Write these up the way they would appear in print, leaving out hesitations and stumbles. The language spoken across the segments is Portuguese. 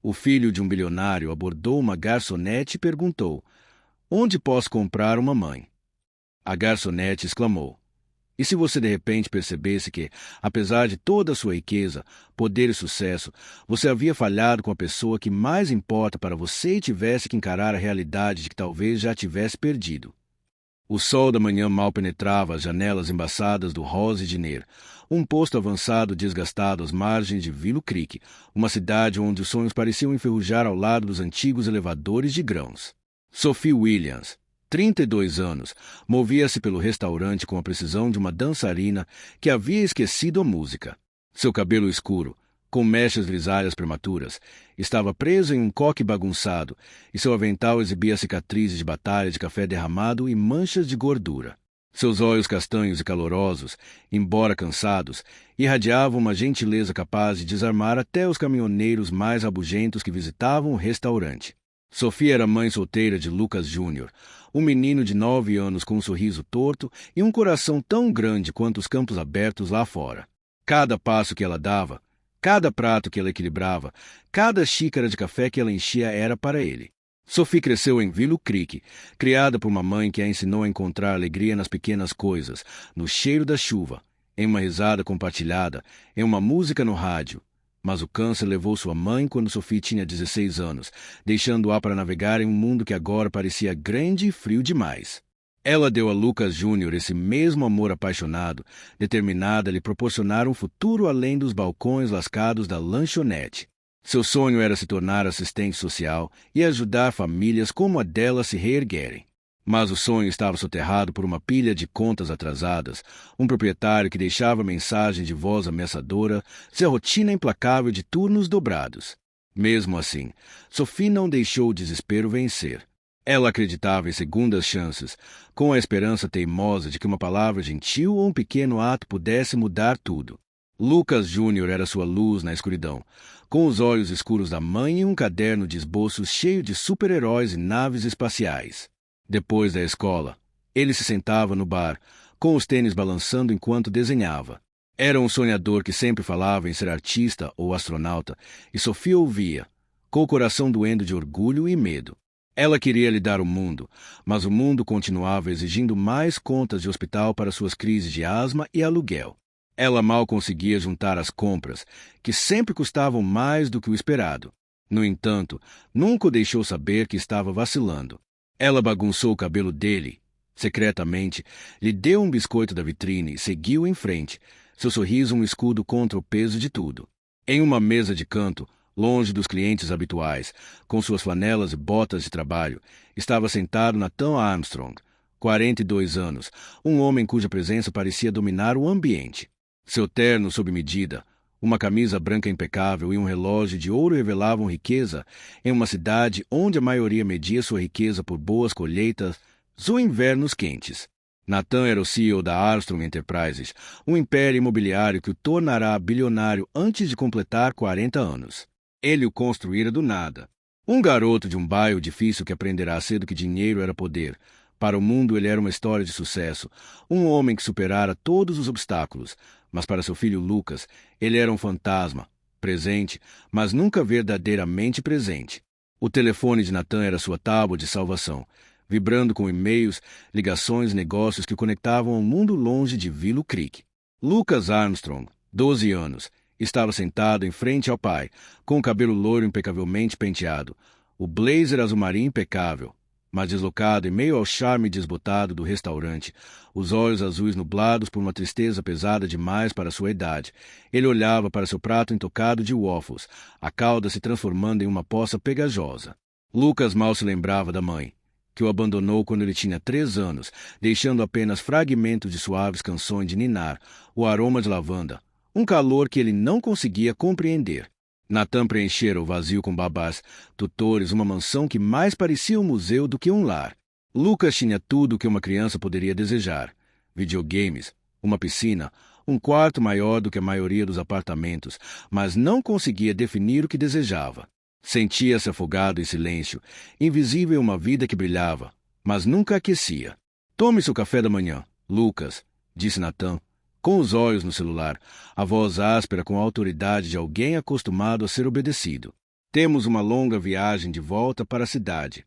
O filho de um bilionário abordou uma garçonete e perguntou: "Onde posso comprar uma mãe?" A garçonete exclamou: "E se você de repente percebesse que, apesar de toda a sua riqueza, poder e sucesso, você havia falhado com a pessoa que mais importa para você e tivesse que encarar a realidade de que talvez já tivesse perdido?" O sol da manhã mal penetrava as janelas embaçadas do Rose Diner, um posto avançado desgastado às margens de Willow Creek, uma cidade onde os sonhos pareciam enferrujar ao lado dos antigos elevadores de grãos. Sophie Williams, 32 anos, movia-se pelo restaurante com a precisão de uma dançarina que havia esquecido a música. Seu cabelo escuro, com mechas grisalhas prematuras, estava preso em um coque bagunçado, e seu avental exibia cicatrizes de batalha de café derramado e manchas de gordura. Seus olhos castanhos e calorosos, embora cansados, irradiavam uma gentileza capaz de desarmar até os caminhoneiros mais rabugentos que visitavam o restaurante. Sophie era mãe solteira de Lucas Jr., um menino de 9 anos com um sorriso torto e um coração tão grande quanto os campos abertos lá fora. Cada passo que ela dava, cada prato que ela equilibrava, cada xícara de café que ela enchia era para ele. Sophie cresceu em Willow Creek, criada por uma mãe que a ensinou a encontrar alegria nas pequenas coisas, no cheiro da chuva, em uma risada compartilhada, em uma música no rádio. Mas o câncer levou sua mãe quando Sophie tinha 16 anos, deixando-a para navegar em um mundo que agora parecia grande e frio demais. Ela deu a Lucas Jr. esse mesmo amor apaixonado, determinada a lhe proporcionar um futuro além dos balcões lascados da lanchonete. Seu sonho era se tornar assistente social e ajudar famílias como a dela a se reerguerem. Mas o sonho estava soterrado por uma pilha de contas atrasadas, um proprietário que deixava mensagens de voz ameaçadora, sua rotina implacável de turnos dobrados. Mesmo assim, Sophie não deixou o desespero vencer. Ela acreditava em segundas chances, com a esperança teimosa de que uma palavra gentil ou um pequeno ato pudesse mudar tudo. Lucas Jr. era sua luz na escuridão, com os olhos escuros da mãe e um caderno de esboços cheio de super-heróis e naves espaciais. Depois da escola, ele se sentava no bar, com os tênis balançando enquanto desenhava. Era um sonhador que sempre falava em ser artista ou astronauta, e Sophie ouvia, com o coração doendo de orgulho e medo. Ela queria lhe dar o mundo, mas o mundo continuava exigindo mais contas de hospital para suas crises de asma e aluguel. Ela mal conseguia juntar as compras, que sempre custavam mais do que o esperado. No entanto, nunca o deixou saber que estava vacilando. Ela bagunçou o cabelo dele. Secretamente, lhe deu um biscoito da vitrine e seguiu em frente, seu sorriso um escudo contra o peso de tudo. Em uma mesa de canto, longe dos clientes habituais, com suas flanelas e botas de trabalho, estava sentado Nathan Armstrong, 42 anos, um homem cuja presença parecia dominar o ambiente. Seu terno sob medida, uma camisa branca impecável e um relógio de ouro revelavam riqueza em uma cidade onde a maioria media sua riqueza por boas colheitas ou invernos quentes. Nathan era o CEO da Armstrong Enterprises, um império imobiliário que o tornará bilionário antes de completar 40 anos. Ele o construíra do nada. Um garoto de um bairro difícil que aprenderá cedo que dinheiro era poder. Para o mundo ele era uma história de sucesso, um homem que superara todos os obstáculos, mas para seu filho Lucas, ele era um fantasma, presente, mas nunca verdadeiramente presente. O telefone de Nathan era sua tábua de salvação, vibrando com e-mails, ligações e negócios que o conectavam ao mundo longe de Willow Creek. Lucas Armstrong, 12 anos, estava sentado em frente ao pai, com o cabelo loiro impecavelmente penteado, o blazer azul marinho impecável, mas deslocado em meio ao charme desbotado do restaurante, os olhos azuis nublados por uma tristeza pesada demais para sua idade. Ele olhava para seu prato intocado de waffles, a calda se transformando em uma poça pegajosa. Lucas mal se lembrava da mãe, que o abandonou quando ele tinha 3 anos, deixando apenas fragmentos de suaves canções de ninar, o aroma de lavanda, um calor que ele não conseguia compreender. Nathan preenchera o vazio com babás, tutores, uma mansão que mais parecia um museu do que um lar. Lucas tinha tudo o que uma criança poderia desejar: videogames, uma piscina, um quarto maior do que a maioria dos apartamentos, mas não conseguia definir o que desejava. Sentia-se afogado em silêncio, invisível em uma vida que brilhava, mas nunca aquecia. "Tome seu café da manhã, Lucas", disse Nathan, com os olhos no celular, a voz áspera com a autoridade de alguém acostumado a ser obedecido. Temos uma longa viagem de volta para a cidade.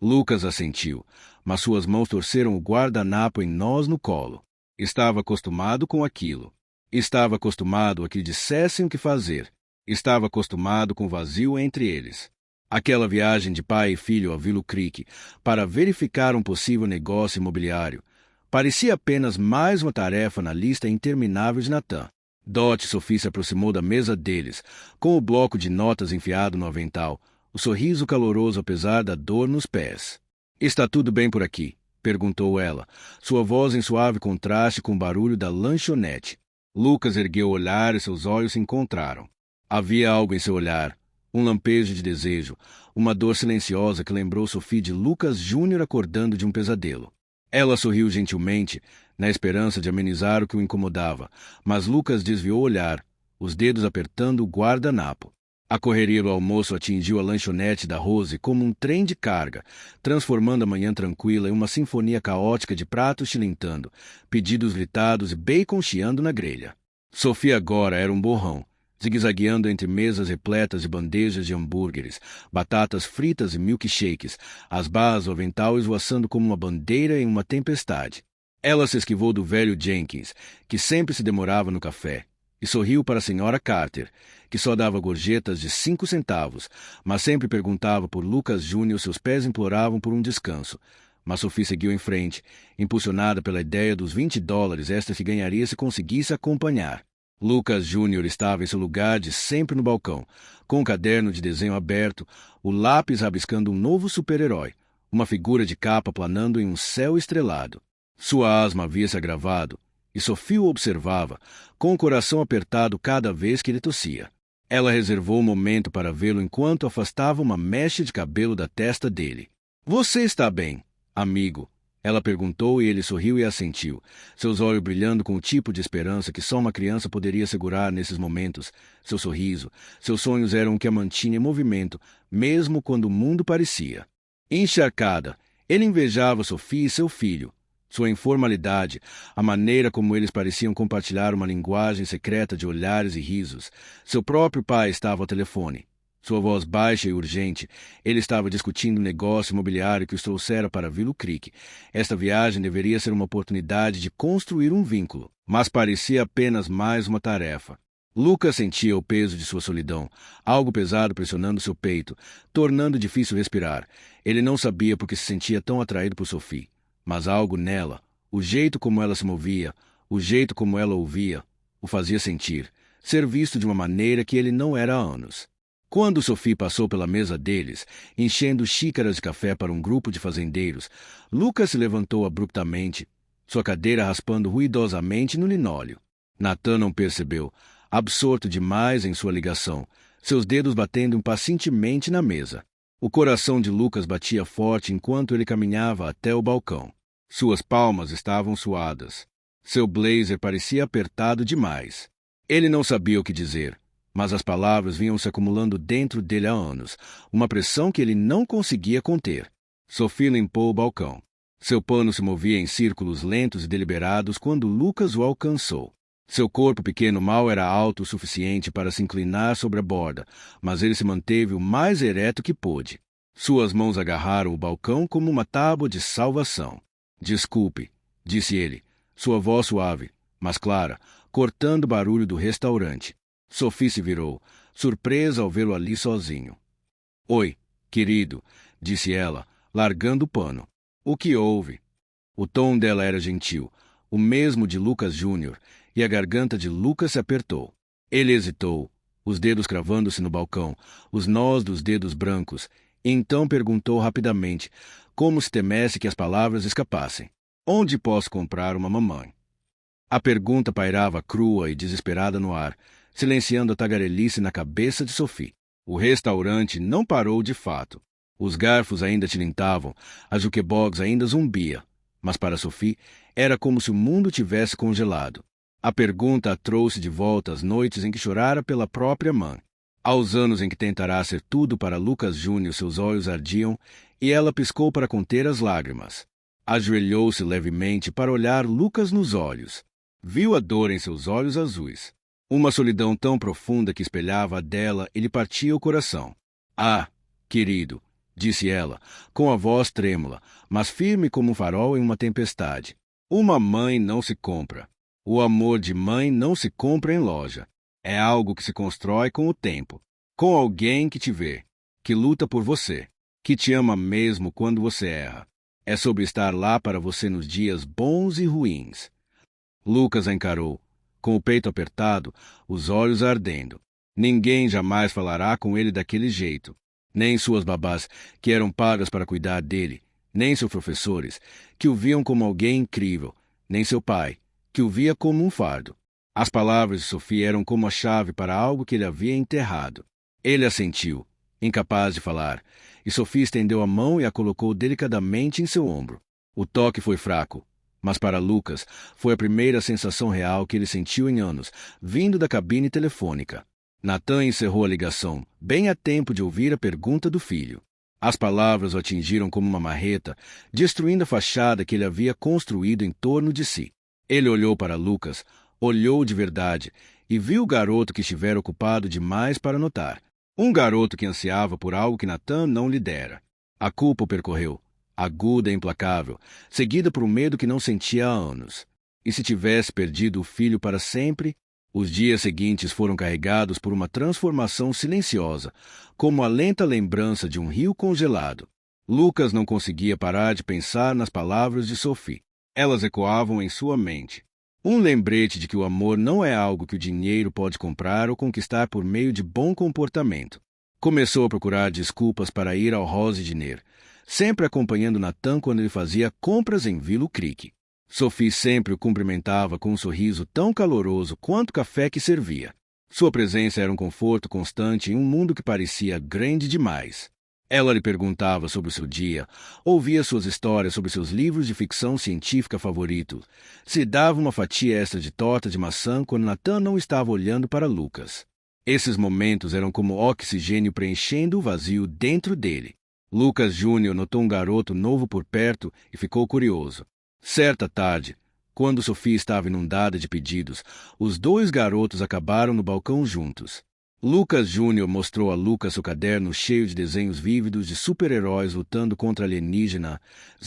Lucas assentiu, mas suas mãos torceram o guardanapo em nós no colo. Estava acostumado com aquilo. Estava acostumado a que dissessem o que fazer. Estava acostumado com o vazio entre eles. Aquela viagem de pai e filho a Willow Creek para verificar um possível negócio imobiliário parecia apenas mais uma tarefa na lista interminável de Nathan. Dot e Sophie se aproximou da mesa deles, com o bloco de notas enfiado no avental, o sorriso caloroso apesar da dor nos pés. "Está tudo bem por aqui?" perguntou ela, sua voz em suave contraste com o barulho da lanchonete. Lucas ergueu o olhar e seus olhos se encontraram. Havia algo em seu olhar, um lampejo de desejo, uma dor silenciosa que lembrou Sophie de Lucas Jr. acordando de um pesadelo. Ela sorriu gentilmente, na esperança de amenizar o que o incomodava, mas Lucas desviou o olhar, os dedos apertando o guardanapo. A correria do almoço atingiu a lanchonete da Rose como um trem de carga, transformando a manhã tranquila em uma sinfonia caótica de pratos tilintando, pedidos gritados e bacon chiando na grelha. Sophie agora era um borrão, zigue-zagueando entre mesas repletas de bandejas de hambúrgueres, batatas fritas e milkshakes, as barras do avental esvoaçando como uma bandeira em uma tempestade. Ela se esquivou do velho Jenkins, que sempre se demorava no café, e sorriu para a senhora Carter, que só dava gorjetas de 5 centavos, mas sempre perguntava por Lucas Jr. Seus pés imploravam por um descanso. Mas Sophie seguiu em frente, impulsionada pela ideia dos $20 extras que ganharia se conseguisse acompanhar. Lucas Jr. estava em seu lugar de sempre no balcão, com o caderno de desenho aberto, o lápis rabiscando um novo super-herói, uma figura de capa planando em um céu estrelado. Sua asma havia se agravado, e Sophie o observava, com o coração apertado cada vez que ele tossia. Ela reservou um momento para vê-lo enquanto afastava uma mecha de cabelo da testa dele. "Você está bem, amigo?" ela perguntou e ele sorriu e assentiu, seus olhos brilhando com o tipo de esperança que só uma criança poderia segurar nesses momentos. Seu sorriso, seus sonhos eram o que a mantinha em movimento, mesmo quando o mundo parecia encharcada. Ele invejava Sophie e seu filho. Sua informalidade, a maneira como eles pareciam compartilhar uma linguagem secreta de olhares e risos. Seu próprio pai estava ao telefone. Sua voz baixa e urgente, ele estava discutindo o negócio imobiliário que os trouxera para Willow Creek. Esta viagem deveria ser uma oportunidade de construir um vínculo, mas parecia apenas mais uma tarefa. Lucas sentia o peso de sua solidão, algo pesado pressionando seu peito, tornando difícil respirar. Ele não sabia por que se sentia tão atraído por Sophie, mas algo nela, o jeito como ela se movia, o jeito como ela ouvia, o fazia sentir, ser visto de uma maneira que ele não era há anos. Quando Sophie passou pela mesa deles, enchendo xícaras de café para um grupo de fazendeiros, Lucas se levantou abruptamente, sua cadeira raspando ruidosamente no linóleo. Nathan não percebeu, absorto demais em sua ligação, seus dedos batendo impacientemente na mesa. O coração de Lucas batia forte enquanto ele caminhava até o balcão. Suas palmas estavam suadas. Seu blazer parecia apertado demais. Ele não sabia o que dizer, mas as palavras vinham se acumulando dentro dele há anos, uma pressão que ele não conseguia conter. Sophie limpou o balcão. Seu pano se movia em círculos lentos e deliberados quando Lucas o alcançou. Seu corpo pequeno mal era alto o suficiente para se inclinar sobre a borda, mas ele se manteve o mais ereto que pôde. Suas mãos agarraram o balcão como uma tábua de salvação. "Desculpe", disse ele, sua voz suave, mas clara, cortando o barulho do restaurante. Sophie se virou, surpresa ao vê-lo ali sozinho. "Oi, querido", disse ela, largando o pano. "O que houve?" O tom dela era gentil, o mesmo de Lucas Jr., e a garganta de Lucas se apertou. Ele hesitou, os dedos cravando-se no balcão, os nós dos dedos brancos, e então perguntou rapidamente, como se temesse que as palavras escapassem: "Onde posso comprar uma mamãe?" A pergunta pairava crua e desesperada no ar, silenciando a tagarelice na cabeça de Sophie. O restaurante não parou de fato. Os garfos ainda tilintavam, a jukebox ainda zumbia, mas para Sophie era como se o mundo tivesse congelado. A pergunta a trouxe de volta às noites em que chorara pela própria mãe. Aos anos em que tentará ser tudo para Lucas Jr., seus olhos ardiam, e ela piscou para conter as lágrimas. Ajoelhou-se levemente para olhar Lucas nos olhos. Viu a dor em seus olhos azuis. Uma solidão tão profunda que espelhava a dela e lhe partia o coração. Ah, querido, disse ela, com a voz trêmula, mas firme como um farol em uma tempestade. Uma mãe não se compra. O amor de mãe não se compra em loja. É algo que se constrói com o tempo, com alguém que te vê, que luta por você, que te ama mesmo quando você erra. É sobre estar lá para você nos dias bons e ruins. Lucas a encarou, com o peito apertado, os olhos ardendo. Ninguém jamais falará com ele daquele jeito. Nem suas babás, que eram pagas para cuidar dele, nem seus professores, que o viam como alguém incrível, nem seu pai, que o via como um fardo. As palavras de Sophie eram como a chave para algo que ele havia enterrado. Ele assentiu, incapaz de falar, e Sophie estendeu a mão e a colocou delicadamente em seu ombro. O toque foi fraco, mas para Lucas foi a primeira sensação real que ele sentiu em anos, vindo da cabine telefônica. Nathan encerrou a ligação, bem a tempo de ouvir a pergunta do filho. As palavras o atingiram como uma marreta, destruindo a fachada que ele havia construído em torno de si. Ele olhou para Lucas, olhou de verdade, e viu o garoto que estivera ocupado demais para notar. Um garoto que ansiava por algo que Nathan não lhe dera. A culpa o percorreu, aguda e implacável, seguida por um medo que não sentia há anos. E se tivesse perdido o filho para sempre? Os dias seguintes foram carregados por uma transformação silenciosa, como a lenta lembrança de um rio congelado. Lucas não conseguia parar de pensar nas palavras de Sophie. Elas ecoavam em sua mente. Um lembrete de que o amor não é algo que o dinheiro pode comprar ou conquistar por meio de bom comportamento. Começou a procurar desculpas para ir ao Rose Diner, sempre acompanhando Nathan quando ele fazia compras em Willow Creek. Sophie sempre o cumprimentava com um sorriso tão caloroso quanto o café que servia. Sua presença era um conforto constante em um mundo que parecia grande demais. Ela lhe perguntava sobre o seu dia, ouvia suas histórias sobre seus livros de ficção científica favoritos, se dava uma fatia extra de torta de maçã quando Nathan não estava olhando para Lucas. Esses momentos eram como oxigênio preenchendo o vazio dentro dele. Lucas Júnior notou um garoto novo por perto e ficou curioso. Certa tarde, quando Sophie estava inundada de pedidos, os dois garotos acabaram no balcão juntos. Lucas Júnior mostrou a Lucas o caderno cheio de desenhos vívidos de super-heróis lutando contra alienígenas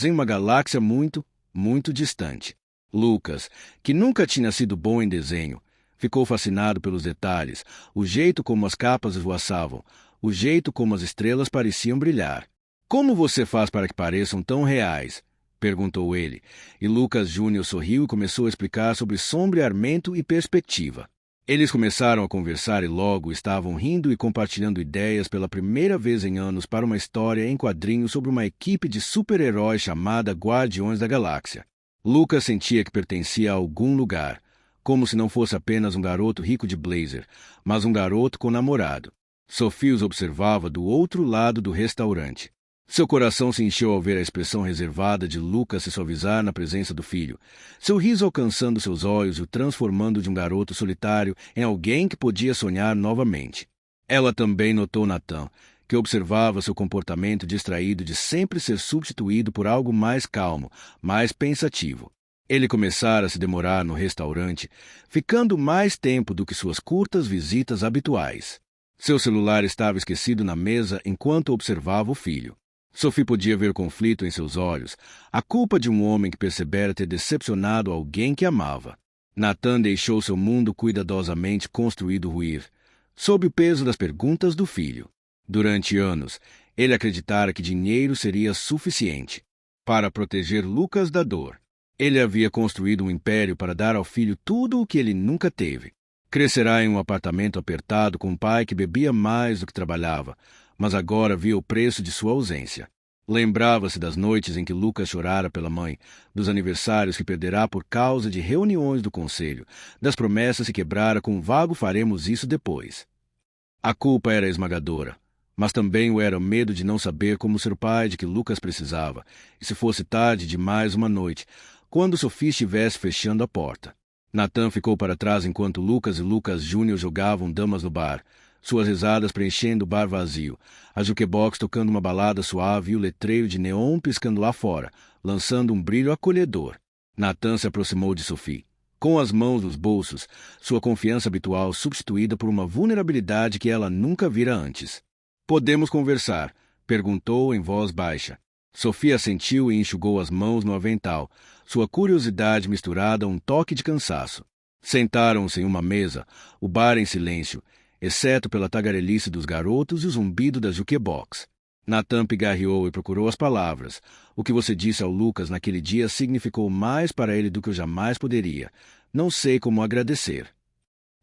em uma galáxia muito, muito distante. Lucas, que nunca tinha sido bom em desenho, ficou fascinado pelos detalhes, o jeito como as capas esvoaçavam, o jeito como as estrelas pareciam brilhar. Como você faz para que pareçam tão reais? Perguntou ele, e Lucas Júnior sorriu e começou a explicar sobre sombreamento e perspectiva. Eles começaram a conversar e logo estavam rindo e compartilhando ideias pela primeira vez em anos para uma história em quadrinhos sobre uma equipe de super-heróis chamada Guardiões da Galáxia. Lucas sentia que pertencia a algum lugar, como se não fosse apenas um garoto rico de blazer, mas um garoto com namorado. Sophie os observava do outro lado do restaurante. Seu coração se encheu ao ver a expressão reservada de Lucas se suavizar na presença do filho, seu riso alcançando seus olhos e o transformando de um garoto solitário em alguém que podia sonhar novamente. Ela também notou Nathan, que observava seu comportamento distraído de sempre ser substituído por algo mais calmo, mais pensativo. Ele começara a se demorar no restaurante, ficando mais tempo do que suas curtas visitas habituais. Seu celular estava esquecido na mesa enquanto observava o filho. Sophie podia ver conflito em seus olhos, a culpa de um homem que percebera ter decepcionado alguém que amava. Nathan deixou seu mundo cuidadosamente construído ruir, sob o peso das perguntas do filho. Durante anos, ele acreditara que dinheiro seria suficiente para proteger Lucas da dor. Ele havia construído um império para dar ao filho tudo o que ele nunca teve. Crescerá em um apartamento apertado com um pai que bebia mais do que trabalhava, mas agora via o preço de sua ausência. Lembrava-se das noites em que Lucas chorara pela mãe, dos aniversários que perderá por causa de reuniões do conselho, das promessas que quebrara com um vago faremos isso depois. A culpa era esmagadora, mas também o era o medo de não saber como ser o pai de que Lucas precisava, e se fosse tarde de mais uma noite, quando Sophie estivesse fechando a porta. Nathan ficou para trás enquanto Lucas e Lucas Júnior jogavam damas no bar, suas risadas preenchendo o bar vazio, a jukebox tocando uma balada suave e o letreiro de neon piscando lá fora, lançando um brilho acolhedor. Nathan se aproximou de Sophie, com as mãos nos bolsos, sua confiança habitual substituída por uma vulnerabilidade que ela nunca vira antes. Podemos conversar? Perguntou em voz baixa. Sofia assentiu e enxugou as mãos no avental, sua curiosidade misturada a um toque de cansaço. Sentaram-se em uma mesa, o bar em silêncio, exceto pela tagarelice dos garotos e o zumbido da jukebox. Nathan pigarreou e procurou as palavras. O que você disse ao Lucas naquele dia significou mais para ele do que eu jamais poderia. Não sei como agradecer.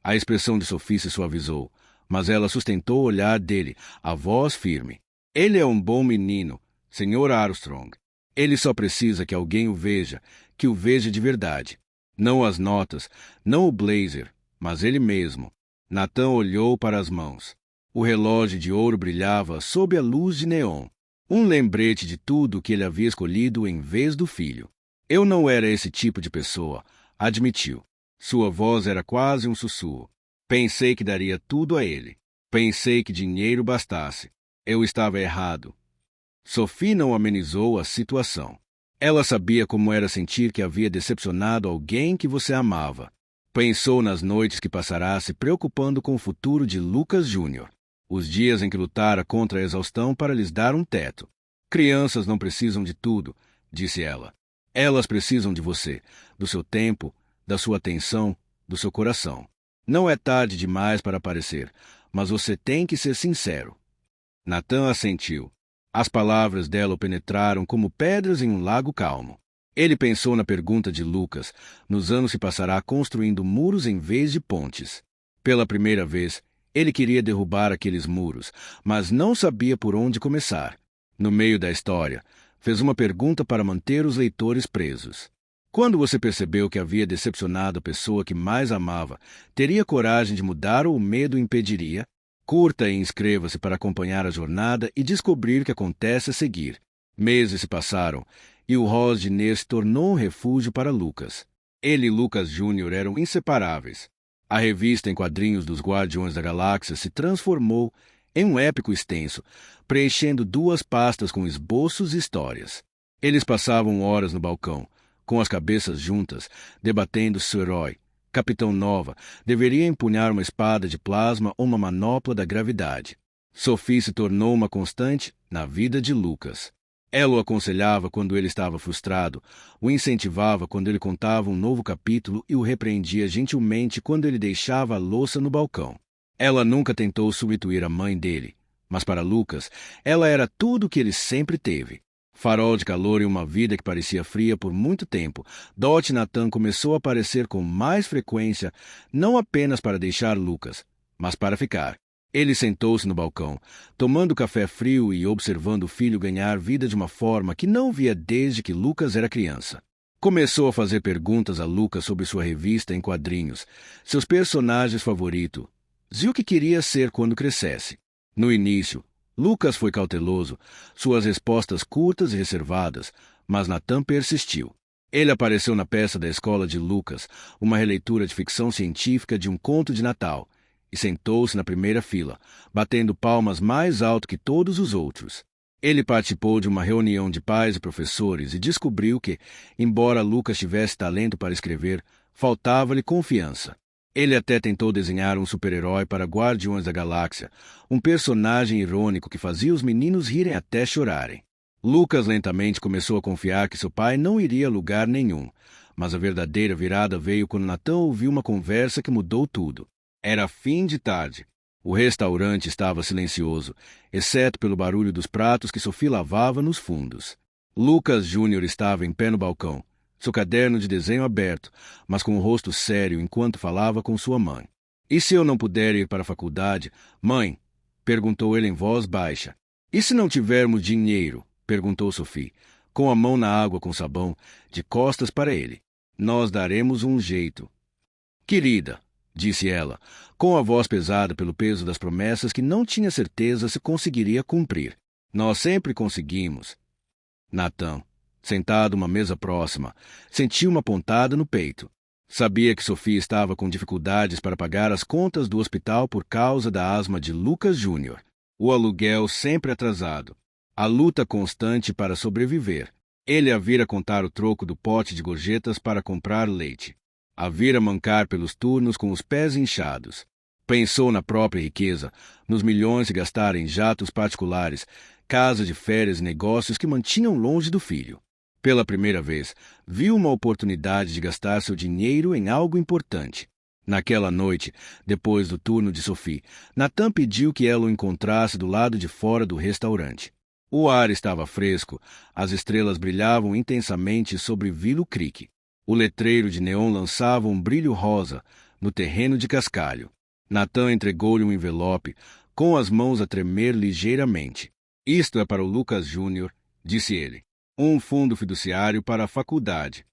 A expressão de Sophie se suavizou, mas ela sustentou o olhar dele, a voz firme. Ele é um bom menino, Sr. Armstrong. Ele só precisa que alguém o veja, que o veja de verdade. Não as notas, não o blazer, mas ele mesmo. Nathan olhou para as mãos. O relógio de ouro brilhava sob a luz de neon. Um lembrete de tudo que ele havia escolhido em vez do filho. Eu não era esse tipo de pessoa, admitiu. Sua voz era quase um sussurro. Pensei que daria tudo a ele. Pensei que dinheiro bastasse. Eu estava errado. Sophie não amenizou a situação. Ela sabia como era sentir que havia decepcionado alguém que você amava. Pensou nas noites que passará se preocupando com o futuro de Lucas Jr., os dias em que lutara contra a exaustão para lhes dar um teto. Crianças não precisam de tudo, disse ela. Elas precisam de você, do seu tempo, da sua atenção, do seu coração. Não é tarde demais para aparecer, mas você tem que ser sincero. Nathan assentiu. As palavras dela o penetraram como pedras em um lago calmo. Ele pensou na pergunta de Lucas. Nos anos se passará construindo muros em vez de pontes. Pela primeira vez, ele queria derrubar aqueles muros, mas não sabia por onde começar. No meio da história, fez uma pergunta para manter os leitores presos. Quando você percebeu que havia decepcionado a pessoa que mais amava, teria coragem de mudar ou o medo o impediria? Curta e inscreva-se para acompanhar a jornada e descobrir o que acontece a seguir. Meses se passaram, e o Ross de Nez se tornou um refúgio para Lucas. Ele e Lucas Jr. eram inseparáveis. A revista em quadrinhos dos Guardiões da Galáxia se transformou em um épico extenso, preenchendo 2 pastas com esboços e histórias. Eles passavam horas no balcão, com as cabeças juntas, debatendo se o herói, Capitão Nova, deveria empunhar uma espada de plasma ou uma manopla da gravidade. Sophie se tornou uma constante na vida de Lucas. Ela o aconselhava quando ele estava frustrado, o incentivava quando ele contava um novo capítulo e o repreendia gentilmente quando ele deixava a louça no balcão. Ela nunca tentou substituir a mãe dele, mas para Lucas, ela era tudo o que ele sempre teve. Farol de calor em uma vida que parecia fria por muito tempo, Dot Nathan começou a aparecer com mais frequência, não apenas para deixar Lucas, mas para ficar. Ele sentou-se no balcão, tomando café frio e observando o filho ganhar vida de uma forma que não via desde que Lucas era criança. Começou a fazer perguntas a Lucas sobre sua revista em quadrinhos, seus personagens favoritos, e o que queria ser quando crescesse. No início, Lucas foi cauteloso, suas respostas curtas e reservadas, mas Nathan persistiu. Ele apareceu na peça da escola de Lucas, uma releitura de ficção científica de um conto de Natal, e sentou-se na primeira fila, batendo palmas mais alto que todos os outros. Ele participou de uma reunião de pais e professores e descobriu que, embora Lucas tivesse talento para escrever, faltava-lhe confiança. Ele até tentou desenhar um super-herói para Guardiões da Galáxia, um personagem irônico que fazia os meninos rirem até chorarem. Lucas lentamente começou a confiar que seu pai não iria a lugar nenhum, mas a verdadeira virada veio quando Nathan ouviu uma conversa que mudou tudo. Era fim de tarde. O restaurante estava silencioso, exceto pelo barulho dos pratos que Sophie lavava nos fundos. Lucas Jr. estava em pé no balcão, seu caderno de desenho aberto, mas com o rosto sério enquanto falava com sua mãe. E se eu não puder ir para a faculdade, mãe? Perguntou ele em voz baixa. E se não tivermos dinheiro? Perguntou Sophie, com a mão na água com sabão, de costas para ele. Nós daremos um jeito. Querida, disse ela, com a voz pesada pelo peso das promessas que não tinha certeza se conseguiria cumprir. Nós sempre conseguimos. Nathan, sentado uma mesa próxima, sentiu uma pontada no peito. Sabia que Sophie estava com dificuldades para pagar as contas do hospital por causa da asma de Lucas Jr., o aluguel sempre atrasado, a luta constante para sobreviver. Ele a vira contar o troco do pote de gorjetas para comprar leite. A vira mancar pelos turnos com os pés inchados. Pensou na própria riqueza, nos milhões que gastara em jatos particulares, casas de férias e negócios que mantinham longe do filho. Pela primeira vez, viu uma oportunidade de gastar seu dinheiro em algo importante. Naquela noite, depois do turno de Sophie, Nathan pediu que ela o encontrasse do lado de fora do restaurante. O ar estava fresco, as estrelas brilhavam intensamente sobre Willow Creek. O letreiro de neon lançava um brilho rosa no terreno de cascalho. Nathan entregou-lhe um envelope, com as mãos a tremer ligeiramente. Isto é para o Lucas Júnior, disse ele. Um fundo fiduciário para a faculdade.